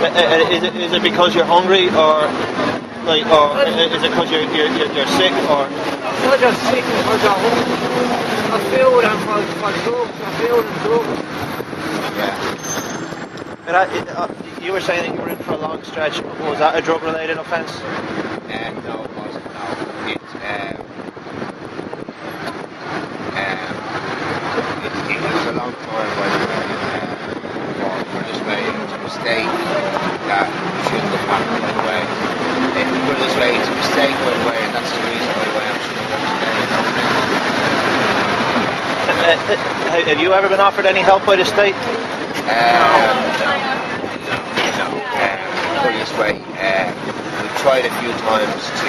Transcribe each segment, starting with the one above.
Is it because you're hungry, or like, or is it because you're sick, or? Not just sick, I got hungry. I feel them for drugs. I feel them drugs. Yeah. You were saying that you were in for a long stretch. Was that a drug-related offence? No, it wasn't. No, it was a long time, by the way. For this way, it was a mistake that shouldn't have happened, by the way. Put it this way, it's a mistake, by the way, and that's the reason, by the way, I'm sure Have you ever been offered any help by the state? No. Put it this way, we've tried a few times to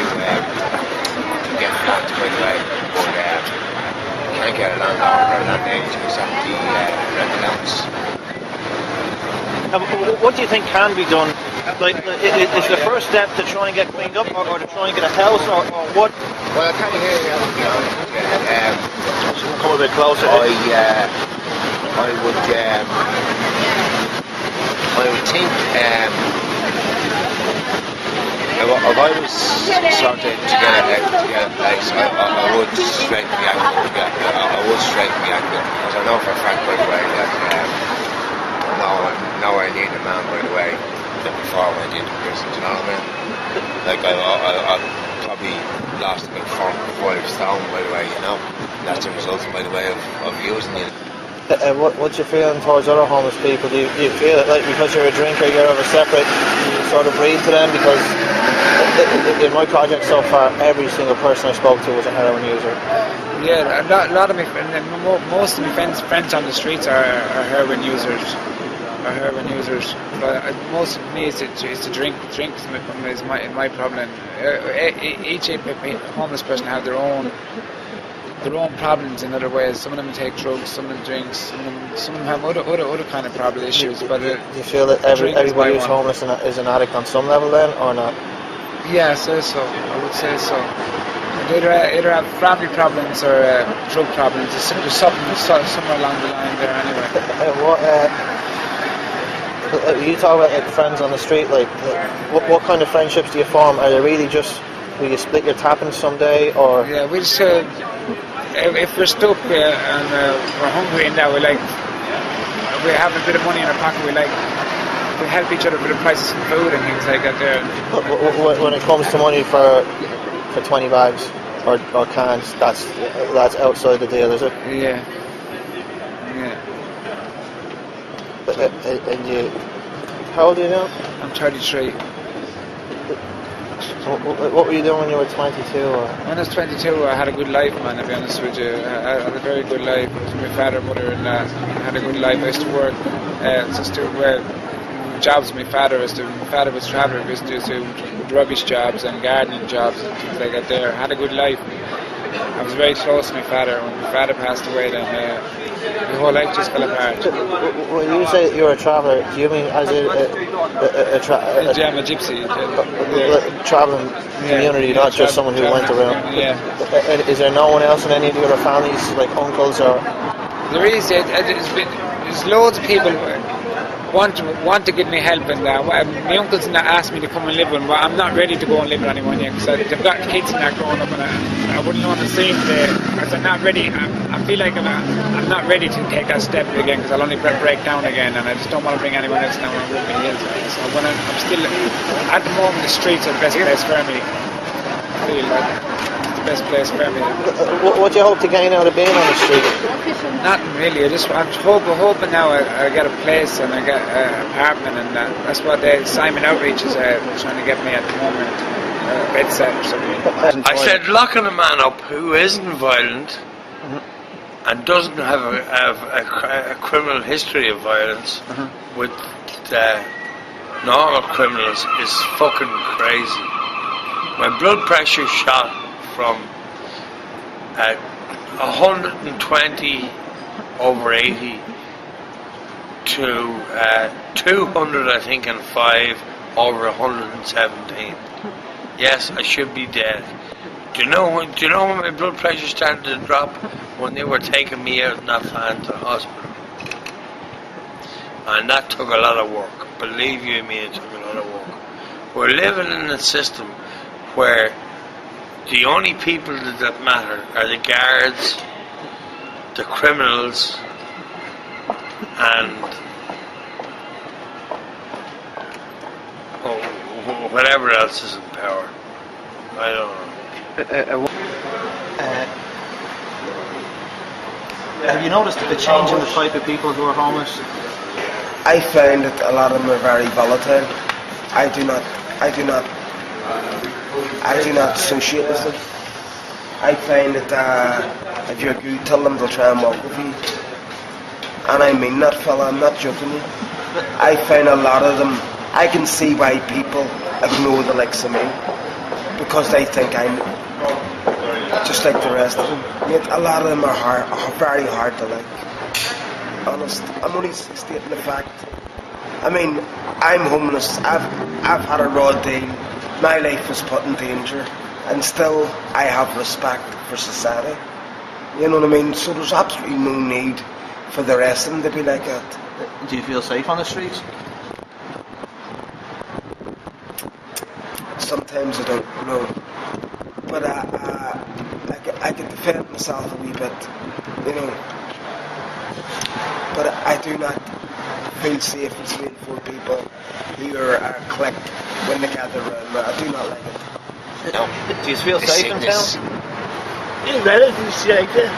get flats, by the way, but can't get a landlord or a landlady to accept the rent allowance. What do you think can be done? Like, is the first step to try and get cleaned up, or to try and get a house, or what? Well, I can't hear you, to be honest with you. Come a bit closer. I would think if I was sort of to get a place, I would straighten the ankle. I would straighten the ankle, because I know for a fact, by the way, that nowhere near the man, by the way, than before I went into prison. Do you know what I mean? Like I probably lost about 4 or 5 stone, by the way. You know, that's the result, by the way, of using it. What's your feeling towards other homeless people? Do you feel that, like, because you're a drinker, you're of a separate, you sort of breathe to them? Because in my project so far, every single person I spoke to was a heroin user. Yeah, a lot of most of my friends on the streets are heroin users. But most of me is to drink. Drink is my problem. Each homeless person have their own problems in other ways. Some of them take drugs, some of them drink, some of them have other kind of problem issues. But do you feel that everybody who's homeless is an addict on some level then, or not? Yeah, I say so. I would say so. They either have family problems or drug problems. There's somewhere along the line there anyway. You talk about, like, friends on the street. Like, what kind of friendships do you form? Are they really just, will you split your tappings someday, or? Yeah, we just if we're stuck and we're hungry and that we have a bit of money in our pocket, we help each other with the prices of food and things like that there. When it comes to money for 20 bags or cans, that's outside the deal, is it? Yeah. And you, how old are you now? I'm 33. What were you doing when you were 22? Or? When I was 22, I had a good life, man, to be honest with you. I had a very good life. It was my father and mother, and I had a good life. I used to work, just do jobs with my father. My father was traveller. We used to do rubbish jobs and gardening jobs and things like that there. I had a good life. I was very close to my father. When my father passed away, then the whole life just fell apart. When you say you're a traveller, do you mean as I'm a gypsy. Travelling community, not just someone who went around? Yeah. Is there no one else in any of the other families, like uncles or? There is. There's loads of people want to give me help, and my uncles asked me to come and live with them, but I'm not ready to go and live with anyone yet, because they've got kids and that growing up, and I wouldn't want to see them there, because I'm not ready. I feel like I'm not ready to take that step again, because I'll only break down again, and I just don't want to bring anyone else down on Ruby Hills. So when I'm still, at the moment, the streets are the best place for me. I feel like it's the best place for me. What do you hope to gain out of being on the street? Nothing really. I'm hoping now I get a place and I get an apartment, and that's what the Simon Outreach is trying to get me at the moment. Bed set or something. I said locking a man up who isn't violent and doesn't have a criminal history of violence with normal criminals is fucking crazy. My blood pressure shot from 120 over 80 to 200, I think, and 5 over 117. Yes, I should be dead. Do you know when my blood pressure started to drop? When they were taking me out in that van to the hospital. and that took a lot of work. Believe you me, it took a lot of work. We're living in a system where the only people that matter are the guards, the criminals, and whatever else is in power. I don't know. Have you noticed a change in the type of people who are homeless? I find that a lot of them are very volatile. I do not associate with them. I find that if you're good, tell them they'll try and walk with you. And I mean that, fella, I'm not joking you. I find a lot of them, I can see why people ignore the likes of me, because they think I'm just like the rest of them. Yet a lot of them are very hard to like. Honest, I'm only stating the fact. I mean, I'm homeless. I've had a raw deal. My life was put in danger, and still I have respect for society. You know what I mean? So there's absolutely no need for the rest of them to be like that. Do you feel safe on the streets? Sometimes I don't know, but I can defend myself a wee bit, you know. But I do not feel safe in seeing four people who are clicked when they gather around. I do not like it. No. Do you feel The safe in town? sickness. Relatively safe, yeah.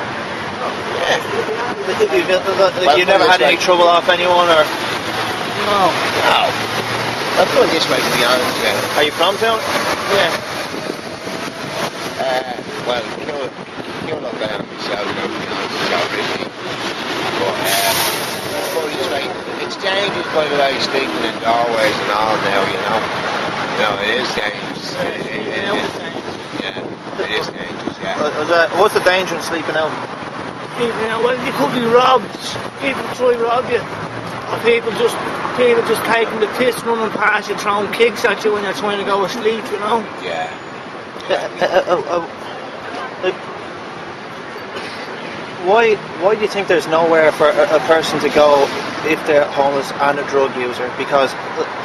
You never had any trouble off anyone, or? No. No. I'll put it this way, to be honest. Are you from town? Yeah. Well, kill not down myself, you know, originally. But put it this way, it's dangerous, by the way, sleeping in doorways and all now, you know. No, it is dangerous. Yeah, it is dangerous, yeah. What's the danger in sleeping out? Well, you could be robbed. People try to rob you. Or people just taking the piss, running past you, throwing kicks at you when you're trying to go to sleep, you know. Yeah. Why do you think there's nowhere for a person to go if they're homeless and a drug user? Because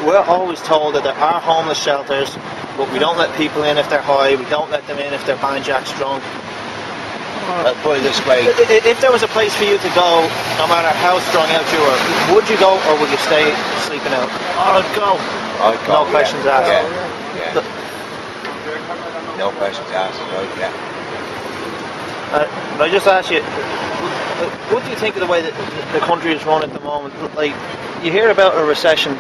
we're always told that there are homeless shelters, but we don't let people in if they're high, we don't let them in if they're banjacks drunk. I'll put it this way. If there was a place for you to go, no matter how strung out you were, would you go or would you stay sleeping out? I'd go. No questions asked. Yeah. No questions asked, right? Yeah. But I just ask you, what do you think of the way that the country is run at the moment? Like, you hear about a recession